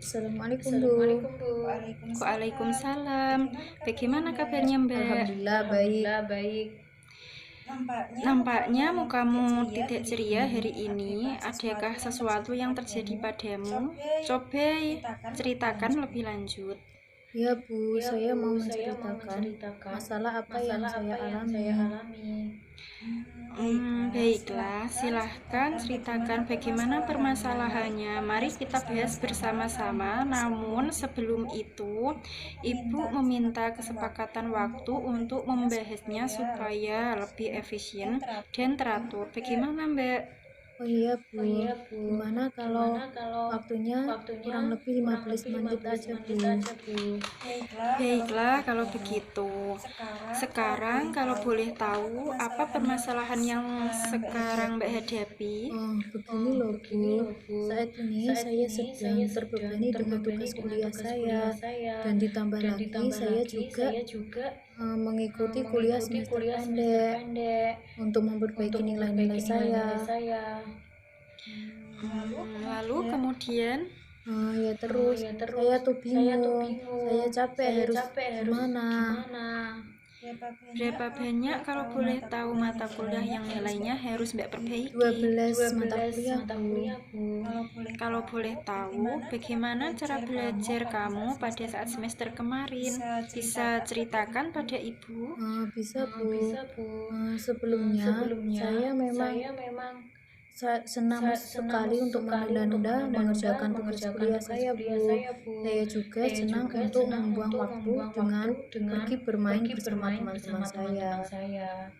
Assalamualaikum Bu. Assalamualaikum Bu. Waalaikumsalam. Bagaimana kabarnya Mbak? Alhamdulillah baik. Baik. Nampaknya mukamu tidak ceria hari ini. Adakah sesuatu yang terjadi padamu? Coba ceritakan lebih lanjut. Ya Bu, saya mau Saya menceritakan menceritakan masalah apa yang saya alami. Baiklah, silahkan ceritakan bagaimana permasalahannya. Mari kita bahas bersama-sama. Namun sebelum itu, Ibu meminta kesepakatan waktu untuk membahasnya supaya lebih efisien dan teratur. Bagaimana Mbak? Oh iya Bu, gimana kalau waktunya kurang lebih 15 menit aja Bu? Baiklah, kalau begitu. Sekarang kalau boleh tahu apa permasalahan yang sekarang Mbak hadapi? Begini loh Bu, saat ini saya sedang terbebani dengan tugas kuliah saya, dan ditambah lagi saya juga mengikuti kuliah semester pendek untuk memperbaiki nilai-nilai saya. Lalu kemudian Ya terus saya tuh bingung, saya capek harus gimana. berapa banyak kalau boleh tahu mata kuliah yang nilainya harus Mbak perbaiki? 12 mata kuliah Bu. Kalau boleh tahu, bagaimana cara belajar kamu pada saat semester kemarin? Bisa ceritakan pada Ibu? Bisa Bu. Sebelumnya saya memang senang sekali untuk menunda-nunda mengerjakan tugas kuliah saya Bu. Saya juga senang untuk membuang waktu dengan pergi bermain bersama teman-teman saya.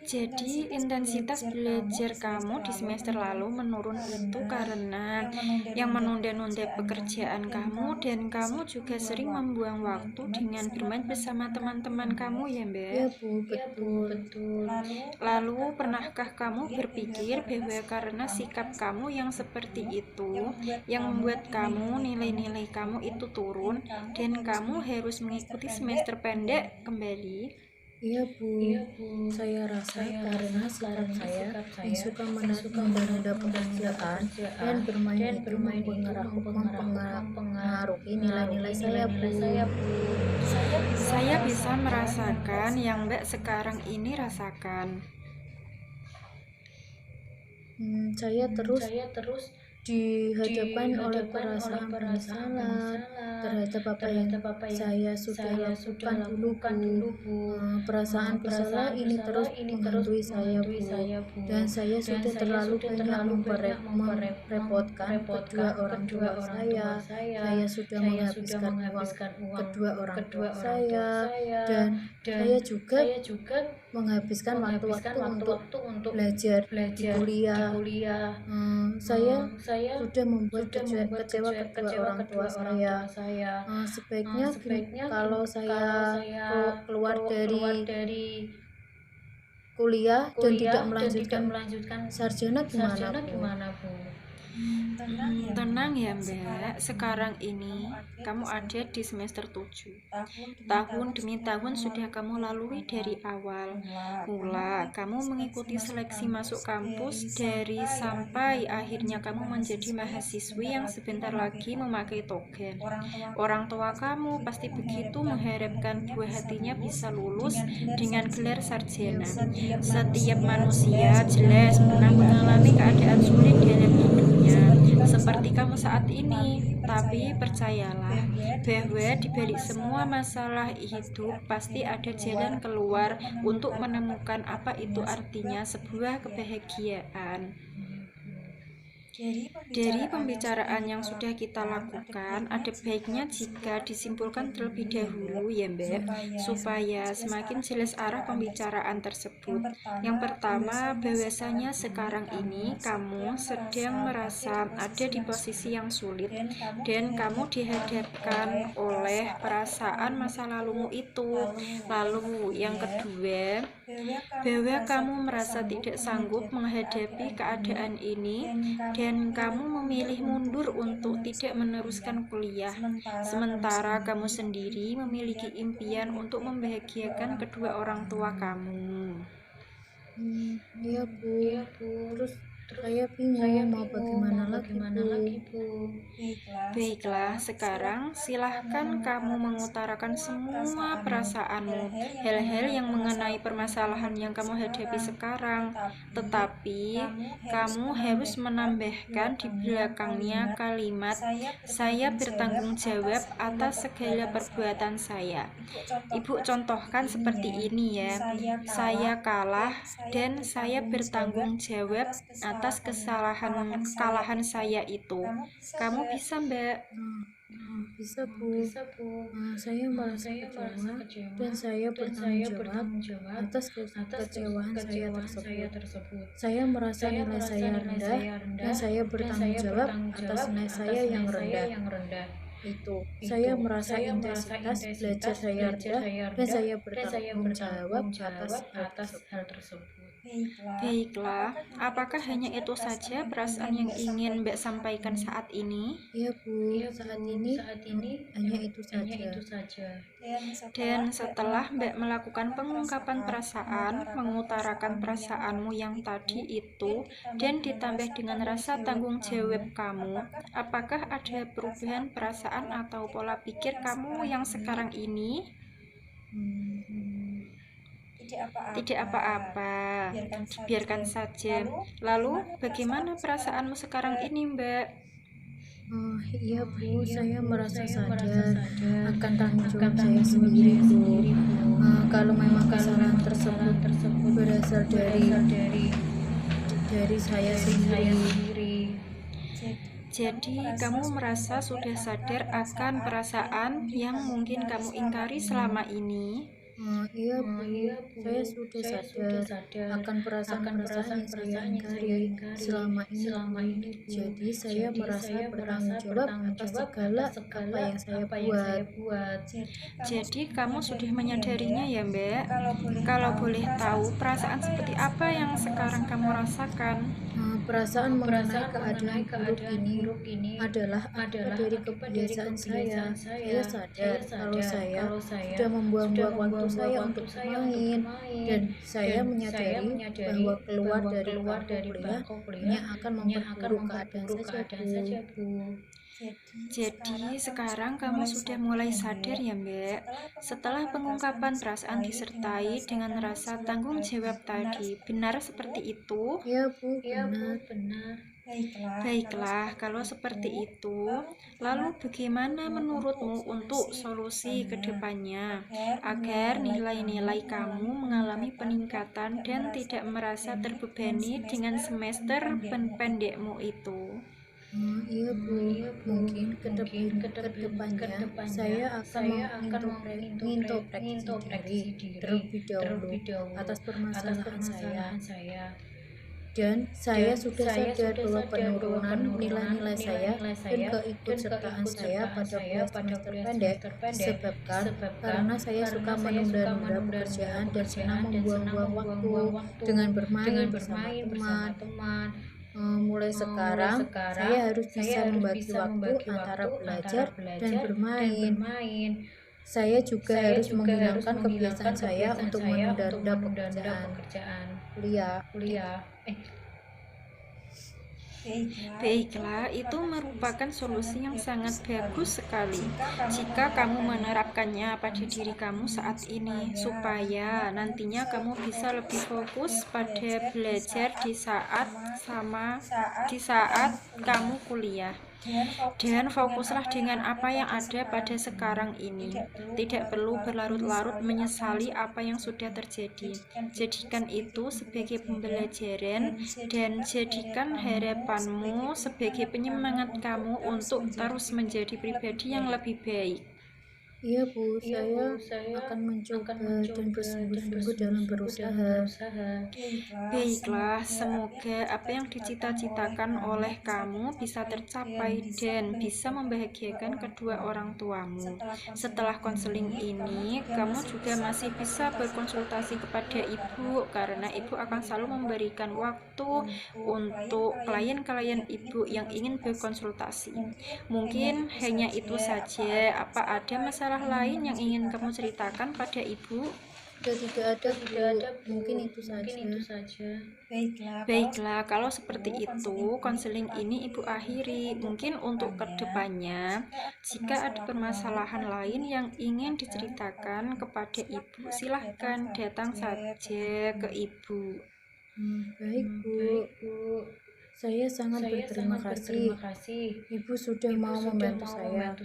Jadi intensitas belajar kamu di semester lalu menurun itu karena yang menunda-nunda pekerjaan kamu, dan kamu juga sering membuang waktu dengan bermain bersama teman-teman kamu ya Mbak? Ya Bu, betul. Lalu pernahkah kamu berpikir bahwa karena sikap kamu yang seperti itu yang membuat kamu nilai-nilai kamu itu turun dan kamu harus mengikuti semester pendek kembali? Iya Bu, saya rasa karena sikap saya yang suka menunda-nunda pekerjaan dan bermain itu mempengaruhi nilai-nilai saya Bu. Saya bisa merasakan yang Mbak sekarang ini rasakan. Saya terus dihadapkan oleh perasaan penyesalan terhadap apa yang saya sudah lakukan dulu Bu. Perasaan bersalah ini terus menghantui saya Bu, dan saya sudah terlalu banyak merepotkan kedua orang tua saya. Saya sudah menghabiskan uang kedua orang tua saya, dan saya juga menghabiskan waktu-waktu untuk belajar di kuliah. Saya sudah membuat kecewa kedua orang tua saya. Sebaiknya kalau saya keluar dari kuliah dan tidak melanjutkan sarjana gimana Bu? Tenang ya Mbak, sekarang ini kamu ada di semester 7. Tahun demi tahun sudah kamu lalui dari awal mula. Kamu mengikuti seleksi masuk kampus dari sampai akhirnya kamu menjadi mahasiswi yang sebentar lagi memakai toga. Orang tua kamu pasti begitu mengharapkan buah hatinya bisa lulus dengan gelar sarjana. Setiap manusia jelas pernah mengalami keadaan sulit dalam hidupnya, seperti kamu saat ini. Tapi percayalah bahwa di balik semua masalah hidup pasti ada jalan keluar untuk menemukan apa itu artinya sebuah kebahagiaan. Dari pembicaraan yang sudah kita lakukan, ada baiknya jika disimpulkan terlebih dahulu ya Mbak, supaya semakin jelas arah pembicaraan tersebut. Yang pertama, bahwasanya sekarang ini kamu sedang merasa ada di posisi yang sulit dan kamu dihadapkan oleh perasaan masa lalumu itu. Lalu yang kedua, bahwa kamu merasa tidak sanggup menghadapi keadaan ini dan kamu memilih mundur untuk tidak meneruskan kuliah, sementara kamu sendiri memiliki impian untuk membahagiakan kedua orang tua kamu. Iya Bu. Terus Saya bingung mau bagaimana lagi, Bu. Baiklah, sekarang silahkan kamu mengutarakan semua perasaanmu, hal-hal yang mengenai permasalahan yang kamu hadapi sekarang. Tetapi, kamu harus menambahkan di belakangnya kalimat, "Saya bertanggung jawab atas segala perbuatan saya." Ibu contohkan seperti ini ya, "Saya kalah dan saya bertanggung jawab atas kekalahan saya itu." Kamu bisa, Mbak. Bisa, Bu. Saya merasa kecewa dan saya bertanggung jawab atas kekecewaan saya tersebut. Saya merasa nilai saya rendah dan saya bertanggung jawab atas nilai saya yang rendah. Saya merasa intensitas belajar saya rendah dan saya bertanggung jawab atas hal tersebut. Baiklah, apakah hanya itu saja perasaan yang ingin Mbak sampaikan saat ini? Iya, Bu, saat ini hanya itu saja. Dan setelah Mbak melakukan pengungkapan perasaan, mengutarakan perasaanmu yang tadi itu, dan ditambah dengan rasa tanggung jawab kamu, apakah ada perubahan perasaan atau pola pikir kamu yang sekarang ini? Tidak apa-apa, biarkan saja. Lalu, bagaimana perasaanmu sekarang ini, Mbak? Iya, Bu, saya merasa sadar akan tanggung jawab saya sendiri, Bu. Kalau memang kesalahan tersebut berasal dari saya sendiri. Jadi, kamu merasa sudah sadar akan perasaan yang mungkin kamu ingkari selama ini? Iya, Bu, saya sudah sadar akan perasaan-perasaan yang saya ingkari selama ini. Jadi, saya merasa bertanggung jawab atas segala apa yang saya buat. Jadi, kamu sudah menyadarinya ya, Mbak? Kalau boleh tahu, perasaan seperti apa yang sekarang kamu rasakan? Perasaan mengenai keadaan buruk ini adalah akibat dari kebiasaan saya. Saya sadar kalau saya sudah membuang-buang waktu saya untuk bermain, dan saya menyadari bahwa keluar dari bangku kuliah hanya akan memperburuk keadaan saja, Bu. Jadi, sekarang kamu sudah mulai sadar ya, Mbak? Setelah pengungkapan perasaan disertai dengan rasa tanggung jawab tadi, benar seperti itu? Ya, Bu, benar. Baiklah, kalau seperti itu, lalu bagaimana menurutmu untuk solusi ke depannya agar nilai-nilai kamu mengalami peningkatan dan tidak merasa terbebani dengan semester pendekmu itu? Iya, Bu, mungkin ke depannya saya akan mengintrospeksi diri terlebih dahulu atas permasalahan saya. Dan saya sudah sadar bahwa penurunan nilai-nilai saya dan keikutsertaan saya pada kuliah semester pendek disebabkan karena saya suka menunda-nunda pekerjaan dan senang membuang-buang waktu dengan bermain bersama teman. Mulai sekarang, saya harus bisa membagi waktu antara belajar dan bermain. Saya juga harus menghilangkan kebiasaan saya untuk menunda-nunda pekerjaan kuliah. Baiklah, itu merupakan solusi yang sangat bagus sekali jika kamu menerapkannya pada diri kamu saat ini, supaya nantinya kamu bisa lebih fokus pada belajar di saat kamu kuliah. Dan fokuslah dengan apa yang ada pada sekarang ini. Tidak perlu berlarut-larut menyesali apa yang sudah terjadi. Jadikan itu sebagai pembelajaran dan jadikan harapanmu sebagai penyemangat kamu untuk terus menjadi pribadi yang lebih baik. Iya, Bu, saya akan mencoba dan bersungguh-sungguh dalam berusaha. Baiklah, semoga apa yang dicita-citakan oleh kamu bisa tercapai dan bisa membahagiakan kedua orang tuamu. Setelah konseling ini, kamu juga masih bisa berkonsultasi kepada ibu karena ibu akan selalu memberikan waktu untuk klien-klien ibu yang ingin berkonsultasi. Mungkin hanya itu saja. Apa ada masalah lain yang ingin kamu ceritakan pada ibu? Sudah tidak ada, Bu. Mungkin itu saja. Baiklah, kalau seperti itu, konseling ini Ibu akhiri. Mungkin untuk kedepannya, jika ada permasalahan lain yang ingin diceritakan kepada Ibu, silahkan datang saja ke Ibu. Baik, Bu. Saya sangat berterima kasih. Ibu sudah mau membantu saya.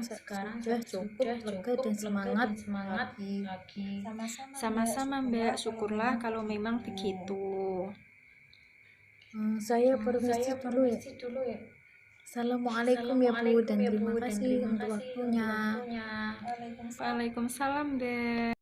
Sekarang sudah cukup lega dan semangat lagi. Sama-sama, Mbak. Syukurlah kalau memang begitu. Saya permisi dulu ya. Assalamualaikum ya Bu, dan terima kasih untuk waktunya. Waalaikumsalam, Mbak.